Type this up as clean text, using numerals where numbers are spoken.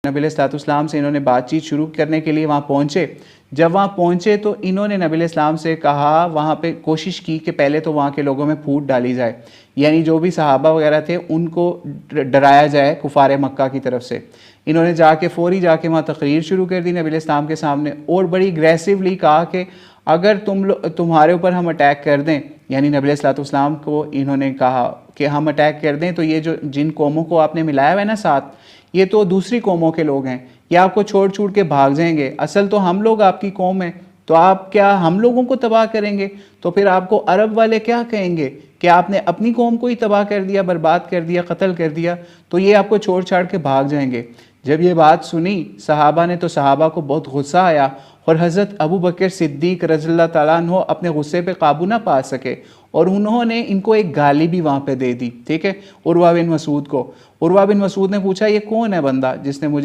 نبی علیہ السلام سے انہوں نے بات چیت شروع کرنے کے لیے وہاں پہنچے. جب وہاں پہنچے تو انہوں نے نبی علیہ السلام سے کہا, وہاں پہ کوشش کی کہ پہلے تو وہاں کے لوگوں میں پھوٹ ڈالی جائے, یعنی جو بھی صحابہ وغیرہ تھے ان کو ڈرایا جائے کفار مکہ کی طرف سے. انہوں نے فوری جا کے وہاں تقریر شروع کر دی نبی علیہ السلام کے سامنے, اور بڑی اگریسولی کہا کہ اگر تمہارے اوپر ہم اٹیک کر دیں, یعنی نبی علیہ السلام کو انہوں نے کہا کہ ہم اٹیک کر دیں تو یہ جن قوموں کو آپ نے ملایا ہوا ہے نا ساتھ, یہ تو دوسری قوموں کے لوگ ہیں, یہ آپ کو چھوڑ چھوڑ کے بھاگ جائیں گے, اصل تو ہم لوگ آپ کی قوم ہیں, تو آپ کیا ہم لوگوں کو تباہ کریں گے؟ تو پھر آپ کو عرب والے کیا کہیں گے کہ آپ نے اپنی قوم کو ہی تباہ کر دیا, برباد کر دیا, قتل کر دیا, تو یہ آپ کو چھوڑ چھاڑ کے بھاگ جائیں گے. جب یہ بات سنی صحابہ نے تو صحابہ کو بہت غصہ آیا, اور حضرت ابو بکر صدیق رضی اللہ تعالیٰ عنہ اپنے غصے پہ قابو نہ پا سکے, اور انہوں نے ان کو ایک گالی بھی وہاں پہ دے دی, ٹھیک ہے, عروہ بن مسعود کو. عروہ بن مسعود نے پوچھا یہ کون ہے بندہ جس نے مجھے